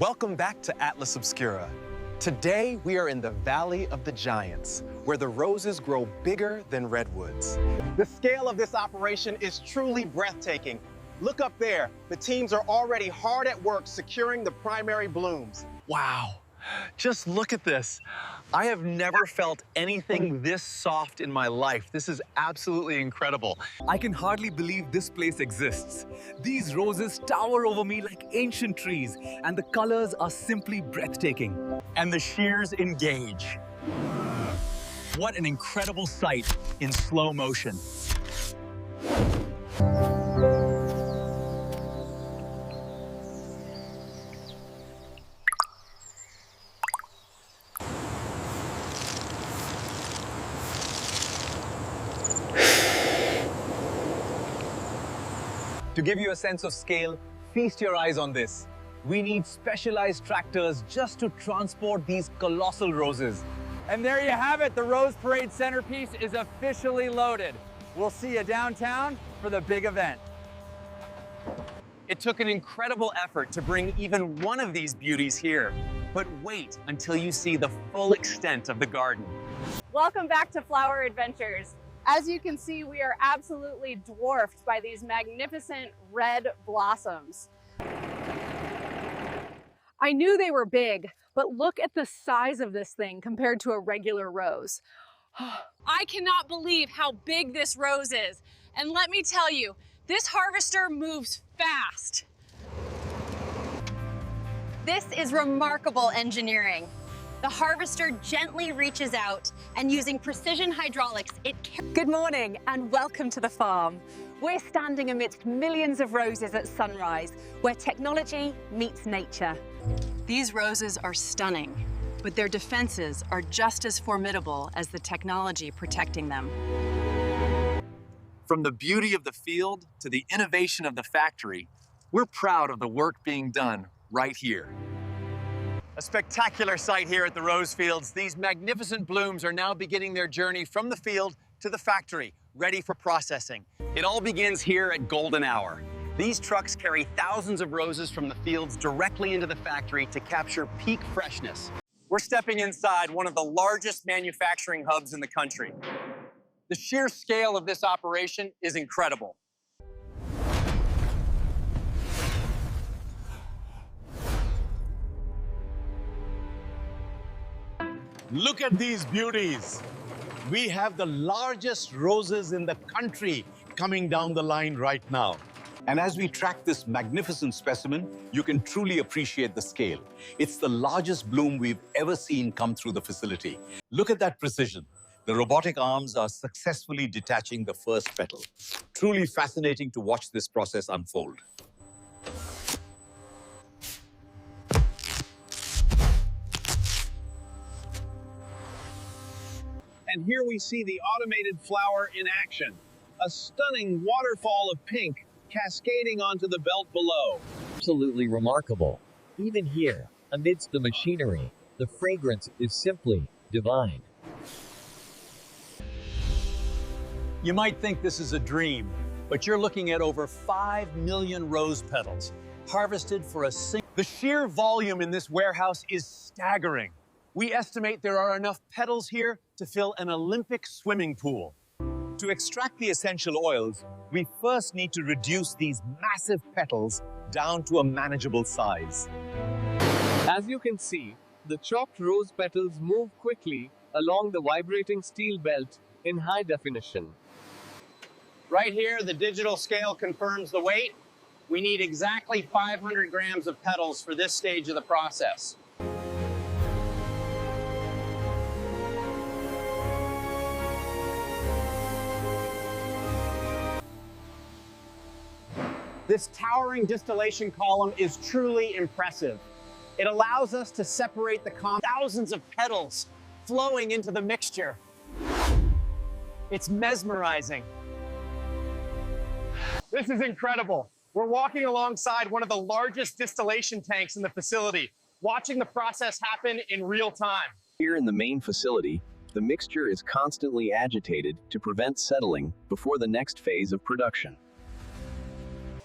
Welcome back to Atlas Obscura. Today, we are in the Valley of the Giants, where the roses grow bigger than redwoods. The scale of this operation is truly breathtaking. Look up there. The teams are already hard at work securing the primary blooms. Wow. Just look at this. I have never felt anything this soft in my life. This is absolutely incredible. I can hardly believe this place exists. These roses tower over me like ancient trees, and the colors are simply breathtaking. And the shears engage. What an incredible sight in slow motion. To give you a sense of scale, feast your eyes on this. We need specialized tractors just to transport these colossal roses. And there you have it. The Rose Parade centerpiece is officially loaded. We'll see you downtown for the big event. It took an incredible effort to bring even one of these beauties here. But wait until you see the full extent of the garden. Welcome back to Flower Adventures. As you can see, we are absolutely dwarfed by these magnificent red blossoms. I knew they were big, but look at the size of this thing compared to a regular rose. I cannot believe how big this rose is. And let me tell you, this harvester moves fast. This is remarkable engineering. The harvester gently reaches out and using precision hydraulics, Good morning and welcome to the farm. We're standing amidst millions of roses at sunrise, where technology meets nature. These roses are stunning, but their defenses are just as formidable as the technology protecting them. From the beauty of the field to the innovation of the factory, we're proud of the work being done right here. A spectacular sight here at the rose fields. These magnificent blooms are now beginning their journey from the field to the factory, ready for processing. It all begins here at golden hour. These trucks carry thousands of roses from the fields directly into the factory to capture peak freshness. We're stepping inside one of the largest manufacturing hubs in the country. The sheer scale of this operation is incredible. Look at these beauties. We have the largest roses in the country coming down the line right now. And as we track this magnificent specimen, you can truly appreciate the scale. It's the largest bloom we've ever seen come through the facility. Look at that precision. The robotic arms are successfully detaching the first petal. Truly fascinating to watch this process unfold. And here we see the automated flower in action. A stunning waterfall of pink cascading onto the belt below. Absolutely remarkable. Even here, amidst the machinery, the fragrance is simply divine. You might think this is a dream, but you're looking at over 5 million rose petals, harvested for a single... The sheer volume in this warehouse is staggering. We estimate there are enough petals here to fill an Olympic swimming pool. To extract the essential oils, we first need to reduce these massive petals down to a manageable size. As you can see, the chopped rose petals move quickly along the vibrating steel belt in high definition. Right here, the digital scale confirms the weight. We need exactly 500 grams of petals for this stage of the process. This towering distillation column is truly impressive. It allows us to separate the thousands of petals flowing into the mixture. It's mesmerizing. This is incredible. We're walking alongside one of the largest distillation tanks in the facility, watching the process happen in real time. Here in the main facility, the mixture is constantly agitated to prevent settling before the next phase of production.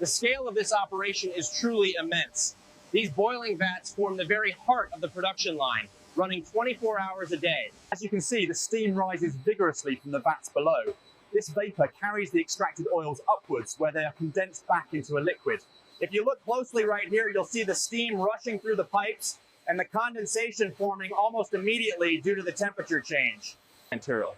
The scale of this operation is truly immense. These boiling vats form the very heart of the production line, running 24 hours a day. As you can see, the steam rises vigorously from the vats below. This vapor carries the extracted oils upwards, where they are condensed back into a liquid. If you look closely right here, you'll see the steam rushing through the pipes and the condensation forming almost immediately due to the temperature change. Material.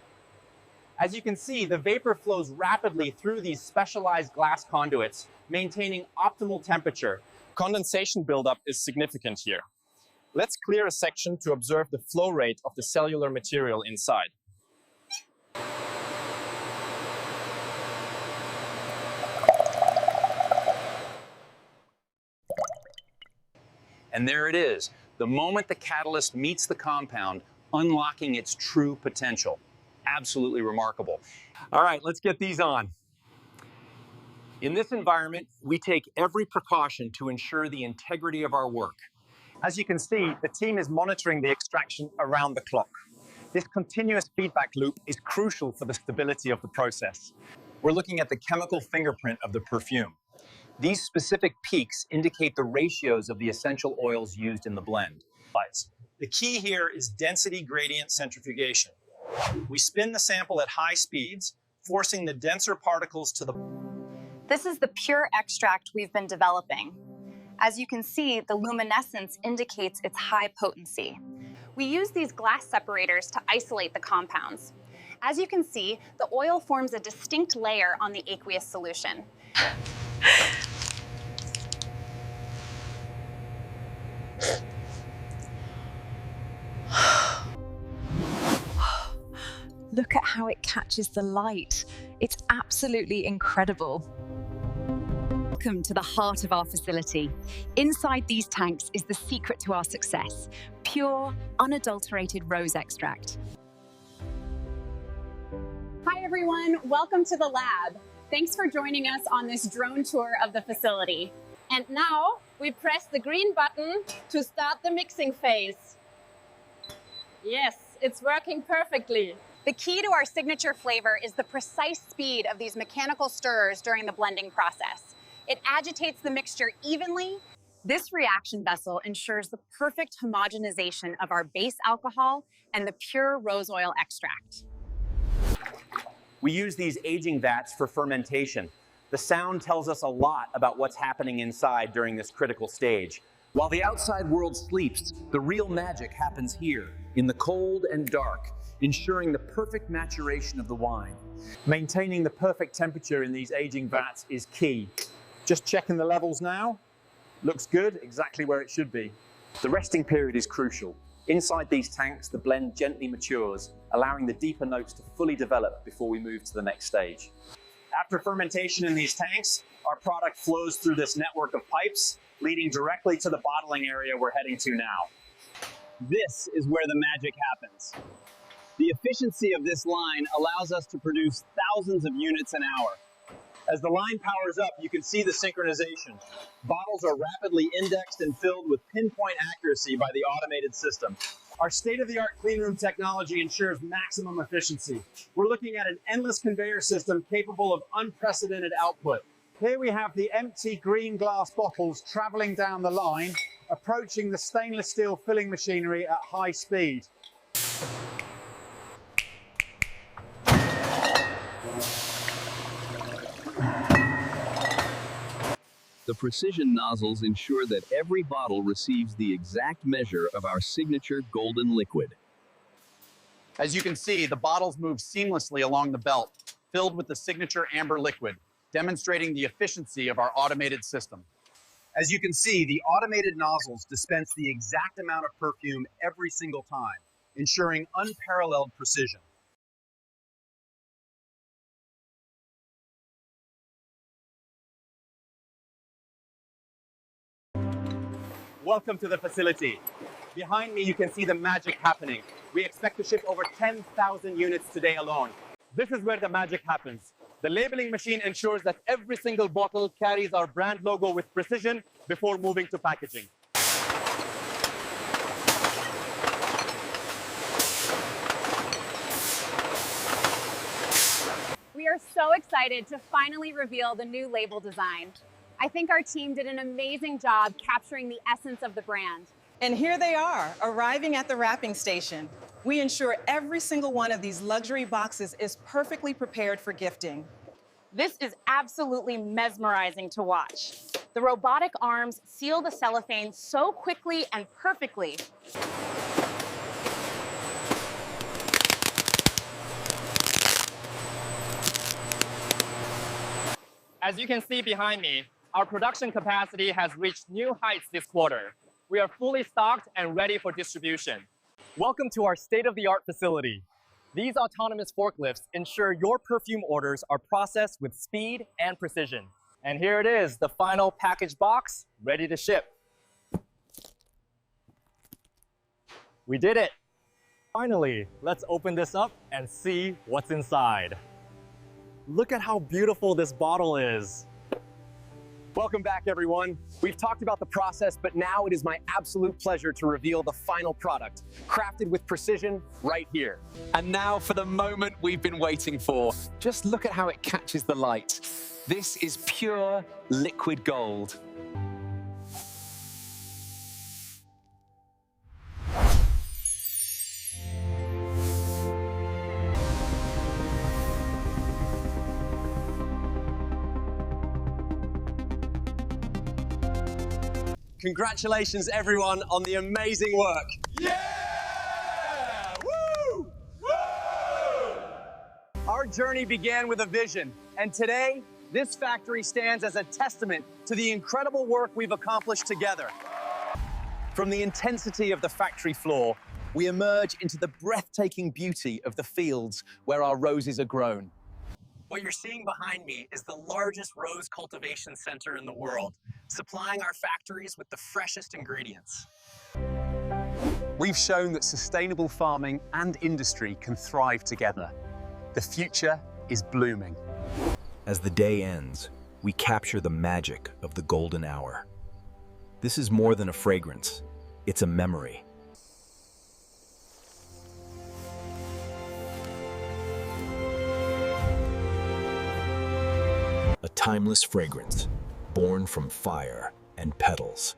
As you can see, the vapor flows rapidly through these specialized glass conduits, maintaining optimal temperature. Condensation buildup is significant here. Let's clear a section to observe the flow rate of the cellular material inside. And there it is, the moment the catalyst meets the compound, unlocking its true potential. Absolutely remarkable. All right, let's get these on. In this environment, we take every precaution to ensure the integrity of our work. As you can see, the team is monitoring the extraction around the clock. This continuous feedback loop is crucial for the stability of the process. We're looking at the chemical fingerprint of the perfume. These specific peaks indicate the ratios of the essential oils used in the blend. The key here is density gradient centrifugation. We spin the sample at high speeds, forcing the denser particles to the... This is the pure extract we've been developing. As you can see, the luminescence indicates its high potency. We use these glass separators to isolate the compounds. As you can see, the oil forms a distinct layer on the aqueous solution. Look at how it catches the light. It's absolutely incredible. Welcome to the heart of our facility. Inside these tanks is the secret to our success: pure, unadulterated rose extract. Hi everyone, welcome to the lab. Thanks for joining us on this drone tour of the facility. And now we press the green button to start the mixing phase. Yes, it's working perfectly. The key to our signature flavor is the precise speed of these mechanical stirrers during the blending process. It agitates the mixture evenly. This reaction vessel ensures the perfect homogenization of our base alcohol and the pure rose oil extract. We use these aging vats for fermentation. The sound tells us a lot about what's happening inside during this critical stage. While the outside world sleeps, the real magic happens here, in the cold and dark, ensuring the perfect maturation of the wine. Maintaining the perfect temperature in these aging vats is key. Just checking the levels now. Looks good, exactly where it should be. The resting period is crucial. Inside these tanks, the blend gently matures, allowing the deeper notes to fully develop before we move to the next stage. After fermentation in these tanks, our product flows through this network of pipes, leading directly to the bottling area we're heading to now. This is where the magic happens. The efficiency of this line allows us to produce thousands of units an hour. As the line powers up, you can see the synchronization. Bottles are rapidly indexed and filled with pinpoint accuracy by the automated system. Our state-of-the-art cleanroom technology ensures maximum efficiency. We're looking at an endless conveyor system capable of unprecedented output. Here we have the empty green glass bottles traveling down the line, approaching the stainless steel filling machinery at high speed. The precision nozzles ensure that every bottle receives the exact measure of our signature golden liquid. As you can see, the bottles move seamlessly along the belt, filled with the signature amber liquid, demonstrating the efficiency of our automated system. As you can see, the automated nozzles dispense the exact amount of perfume every single time, ensuring unparalleled precision. Welcome to the facility. Behind me, you can see the magic happening. We expect to ship over 10,000 units today alone. This is where the magic happens. The labeling machine ensures that every single bottle carries our brand logo with precision before moving to packaging. We are so excited to finally reveal the new label design. I think our team did an amazing job capturing the essence of the brand. And here they are, arriving at the wrapping station. We ensure every single one of these luxury boxes is perfectly prepared for gifting. This is absolutely mesmerizing to watch. The robotic arms seal the cellophane so quickly and perfectly. As you can see behind me, our production capacity has reached new heights this quarter. We are fully stocked and ready for distribution. Welcome to our state-of-the-art facility. These autonomous forklifts ensure your perfume orders are processed with speed and precision. And here it is, the final packaged box, ready to ship. We did it. Finally, let's open this up and see what's inside. Look at how beautiful this bottle is. Welcome back, everyone. We've talked about the process, but now it is my absolute pleasure to reveal the final product, crafted with precision right here. And now for the moment we've been waiting for. Just look at how it catches the light. This is pure liquid gold. Congratulations, everyone, on the amazing work. Yeah! Woo! Woo! Our journey began with a vision, and today, this factory stands as a testament to the incredible work we've accomplished together. From the intensity of the factory floor, we emerge into the breathtaking beauty of the fields where our roses are grown. What you're seeing behind me is the largest rose cultivation center in the world, supplying our factories with the freshest ingredients. We've shown that sustainable farming and industry can thrive together. The future is blooming. As the day ends, we capture the magic of the golden hour. This is more than a fragrance, it's a memory. A timeless fragrance, born from fire and petals.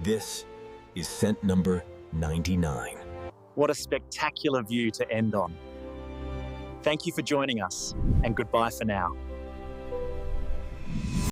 This is scent number 99. What a spectacular view to end on. Thank you for joining us, and goodbye for now.